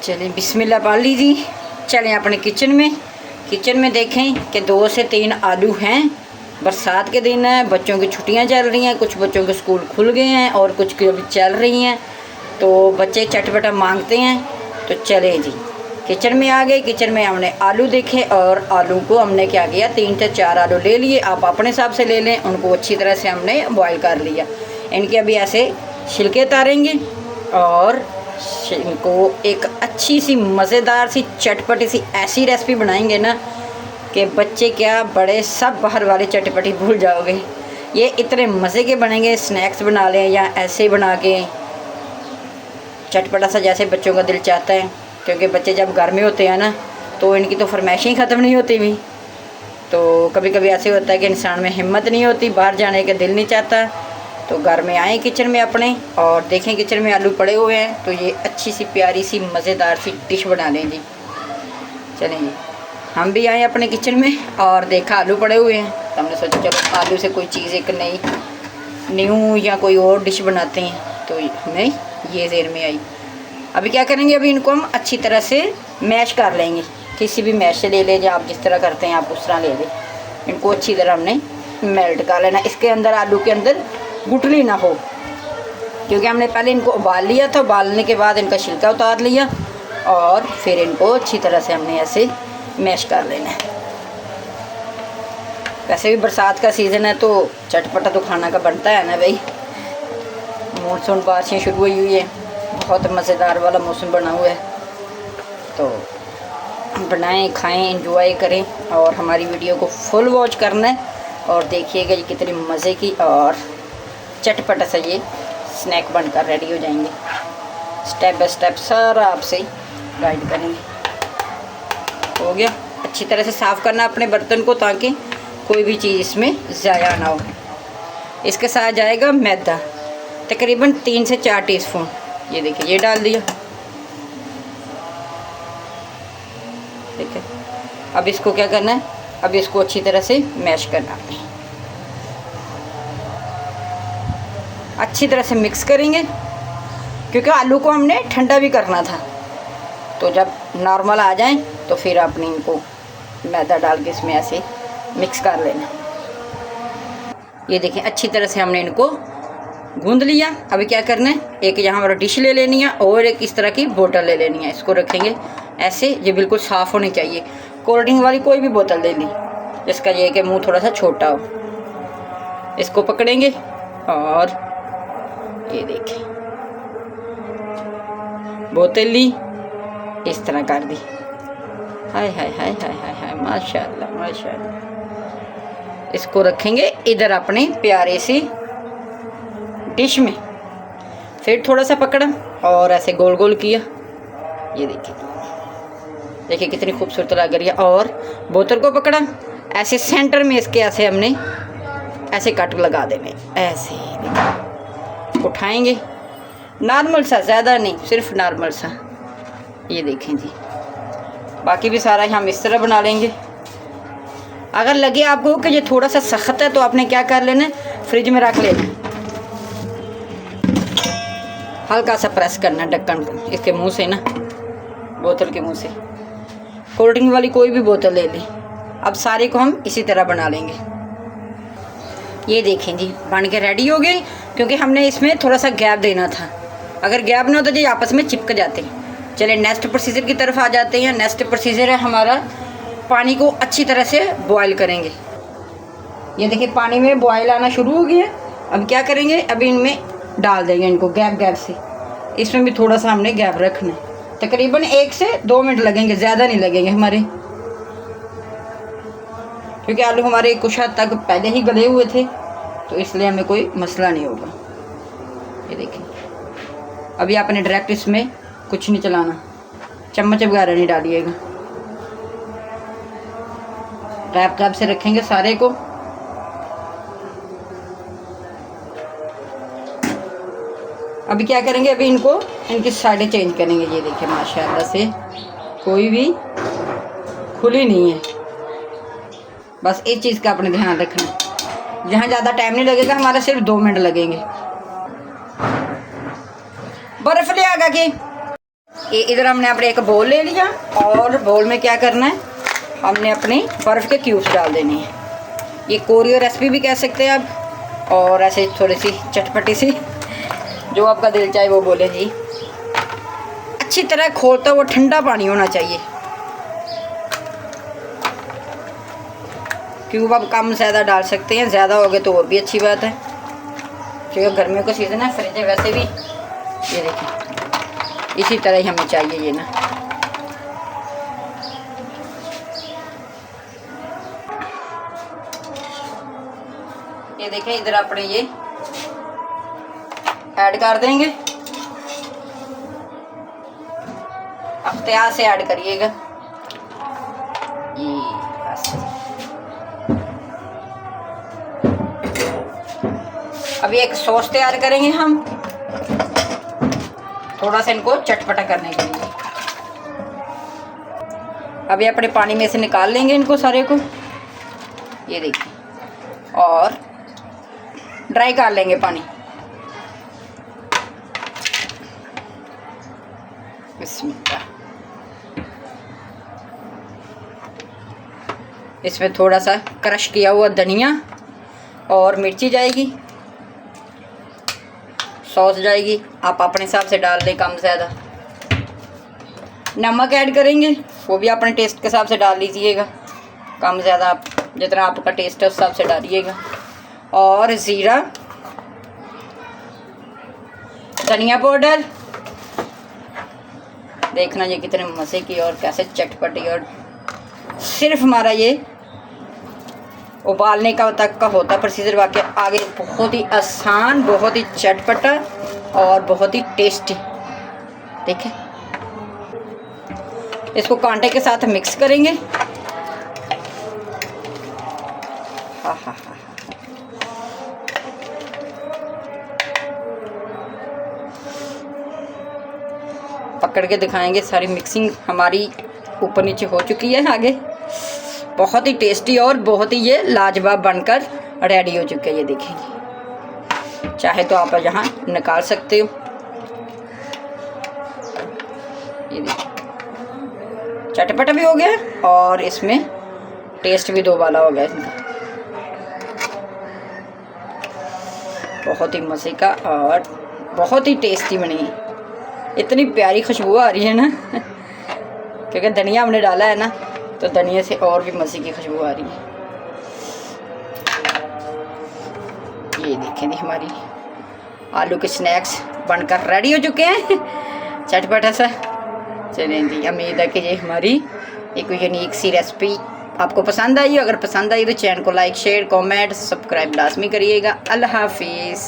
चलें बिस्मिल्लाह पढ़ लीजिए। चलें अपने किचन में देखें कि 2 से 3 आलू हैं। बरसात के दिन है, बच्चों की छुट्टियां चल रही हैं, कुछ बच्चों के स्कूल खुल गए हैं और कुछ की अभी चल रही हैं, तो बच्चे चटपटा मांगते हैं। तो चले जी किचन में आ गए। किचन में हमने आलू देखे और आलू को हमने क्या किया, 3 से 4 आलू ले लिए। आप अपने हिसाब से ले लें। उनको अच्छी तरह से हमने बॉईल कर लिया। इनके अभी ऐसे छिलके उतारेंगे और इनको एक अच्छी सी मज़ेदार सी चटपटी सी ऐसी रेसिपी बनाएंगे ना कि बच्चे क्या बड़े सब बाहर वाले चटपटी भूल जाओगे। ये इतने मज़े के बनेंगे। स्नैक्स बना लें या ऐसे बना के चटपटा सा जैसे बच्चों का दिल चाहता है, क्योंकि बच्चे जब घर में होते हैं ना तो इनकी तो फरमाइशें ही ख़त्म नहीं होती भी। तो कभी कभी ऐसे होता है कि इंसान में हिम्मत नहीं होती, बाहर जाने का दिल नहीं चाहता। तो घर में आए किचन में अपने और देखें किचन में आलू पड़े हुए हैं, तो ये अच्छी सी प्यारी सी मज़ेदार सी डिश बना लें जी। चलें जी हम भी आए अपने किचन में और देखा आलू पड़े हुए हैं, तो हमने सोचा चलो आलू से कोई चीज़ एक नई न्यू या कोई और डिश बनाते हैं। तो हमें ये ज़हन में आई। अभी क्या करेंगे, अभी इनको हम अच्छी तरह से मैश कर लेंगे। किसी भी मैश से ले लें, या आप जिस तरह करते हैं आप उस तरह ले लें। इनको अच्छी तरह हमने मेल्ट कर लेना। इसके अंदर आलू के अंदर गुठली ना हो, क्योंकि हमने पहले इनको उबाल लिया था। उबालने के बाद इनका छिलका उतार लिया और फिर इनको अच्छी तरह से हमने ऐसे मैश कर लेना है। वैसे भी बरसात का सीज़न है तो चटपटा तो खाना का बनता है ना भाई। मानसून बारिशें शुरू हुई है, बहुत मज़ेदार वाला मौसम बना हुआ है। तो बनाएं, खाएं, एंजॉय करें और हमारी वीडियो को फुल वॉच करना है और देखिएगा ये कितनी मज़े की और चटपटा सा ये स्नैक बनकर रेडी हो जाएंगे। स्टेप बाय स्टेप सारा आपसे गाइड करेंगे। हो गया। अच्छी तरह से साफ़ करना अपने बर्तन को ताकि कोई भी चीज़ इसमें ज़ाया ना हो। इसके साथ जाएगा मैदा, तकरीबन 3 से 4 टीस्पून। ये देखिए ये डाल दिया। ठीक है, अब इसको क्या करना है, अब इसको अच्छी तरह से मैश करना है। अच्छी तरह से मिक्स करेंगे, क्योंकि आलू को हमने ठंडा भी करना था। तो जब नॉर्मल आ जाए तो फिर आपने इनको मैदा डाल के इसमें ऐसे मिक्स कर लेना। ये देखें अच्छी तरह से हमने इनको गूंद लिया। अभी क्या करना है, एक यहाँ पर डिश ले लेनी है और एक इस तरह की बोतल ले लेनी है। इसको रखेंगे ऐसे, ये बिल्कुल साफ़ होनी चाहिए। कोल्ड ड्रिंक वाली कोई भी बोतल ले ली जिसका ये कि मुंह थोड़ा सा छोटा हो। इसको पकड़ेंगे और ये देखें बोतल ली, इस तरह कर दी। हाय हाय हाय हाय हाय हाय, माशाल्लाह माशाल्लाह। इसको रखेंगे इधर अपने प्यारे से डिश में। फिर थोड़ा सा पकड़ा और ऐसे गोल गोल किया। ये देखिए देखिए कितनी खूबसूरत लग रही है। और बोतल को पकड़ा ऐसे सेंटर में, इसके ऐसे हमने ऐसे कट लगा देने। ऐसे उठाएंगे नॉर्मल सा, ज़्यादा नहीं, सिर्फ नॉर्मल सा। ये देखें जी, बाकी भी सारा हम इस तरह बना लेंगे। अगर लगे आपको कि ये थोड़ा सा सख्त है तो आपने क्या कर लेना, फ्रिज में रख लेना। हल्का सा प्रेस करना ढक्कन को इसके मुंह से ना, बोतल के मुंह से। कोल्ड ड्रिंक वाली कोई भी बोतल ले लें। अब सारे को हम इसी तरह बना लेंगे। ये देखें जी बन के रेडी हो गए, क्योंकि हमने इसमें थोड़ा सा गैप देना था। अगर गैप ना होता तो ये आपस में चिपक जाते हैं। चलिए नेक्स्ट प्रोसीजर की तरफ आ जाते हैं। नेक्स्ट प्रोसीजर है हमारा, पानी को अच्छी तरह से बॉयल करेंगे। ये देखिए पानी में बॉयल आना शुरू हो गया। अब क्या करेंगे, अभी इनमें डाल देंगे इनको गैप गैप से। इसमें भी थोड़ा सा हमने गैप रखना है। तकरीबन 1 से 2 मिनट लगेंगे, ज़्यादा नहीं लगेंगे हमारे, क्योंकि आलू हमारे कुछ हद तक पहले ही गले हुए थे, तो इसलिए हमें कोई मसला नहीं होगा। ये देखिए अभी आपने डायरेक्ट इसमें कुछ नहीं चलाना, चम्मच वगैरह नहीं डालिएगा। गैप गैप से रखेंगे सारे को। अभी क्या करेंगे, अभी इनको इनकी साइडें चेंज करेंगे। ये देखिए माशाल्लाह से कोई भी खुली नहीं है। बस इस चीज़ का अपने ध्यान रखना। जहाँ ज़्यादा टाइम नहीं लगेगा, हमारा सिर्फ 2 मिनट लगेंगे। बर्फ़ ले आगा के ये इधर हमने अपने एक बोल ले लिया और बोल में क्या करना है, हमने अपने बर्फ़ के क्यूब्स डाल देने हैं। ये कोरियो रेसिपी भी कह सकते हैं आप, और ऐसे थोड़ी सी चटपटी सी, जो आपका दिल चाहे वो बोले जी। अच्छी तरह खोलता हुआ ठंडा पानी होना चाहिए। क्यूब आप कम ज़्यादा डाल सकते हैं, ज़्यादा हो गए तो और भी अच्छी बात है, क्योंकि गर्मियों का सीज़न है, फ्रिज है वैसे भी। ये देखिए इसी तरह ही हमें चाहिए ये ना। ये देखें इधर अपने ये ऐड कर देंगे, अख्तियार से ऐड करिएगा। ये बस अभी एक सॉस तैयार करेंगे हम, थोड़ा सा इनको चटपटा करने के लिए। अभी अपने पानी में से निकाल लेंगे इनको सारे को, ये देखिए, और ड्राई कर लेंगे पानी। बिस्मिल्लाह। इसमें थोड़ा सा क्रश किया हुआ धनिया और मिर्ची जाएगी, सॉस जाएगी, आप अपने हिसाब से डाल लें कम ज़्यादा। नमक ऐड करेंगे, वो भी अपने टेस्ट के हिसाब से डाल लीजिएगा, कम ज़्यादा आप जितना आपका टेस्ट है उस हिसाब से डालिएगा। और ज़ीरा, धनिया पाउडर, देखना ये कितने मज़े की और कैसे चटपटी, और सिर्फ हमारा ये उबालने का तक का होता प्रोसीजर, वाकई आगे बहुत ही आसान, बहुत ही चटपटा और बहुत ही टेस्टी। देखें इसको कांटे के साथ मिक्स करेंगे। हाँ हाँ हाँ, पकड़ के दिखाएंगे। सारी मिक्सिंग हमारी ऊपर नीचे हो चुकी है आगे, बहुत ही टेस्टी और बहुत ही ये लाजवाब बनकर रेडी हो चुके हैं। ये देखेंगे, चाहे तो आप यहाँ निकाल सकते हो। ये देखिए चटपटा भी हो गया और इसमें टेस्ट भी दो वाला हो गया इनका, बहुत ही मज़े का और बहुत ही टेस्टी बनी है। इतनी प्यारी खुशबू आ रही है ना क्योंकि धनिया हमने डाला है ना, तो धनिया से और भी मज़े की खुशबू आ रही है। ये देखें हमारी आलू के स्नैक्स बनकर रेडी हो चुके हैं, चटपटा सा। चलें जी, उम्मीद है कि ये हमारी एक यूनिक सी रेसिपी आपको पसंद आई। अगर पसंद आई तो चैनल को लाइक, शेयर, कमेंट, सब्सक्राइब लाजमी करिएगा। अल्लाह हाफिज़।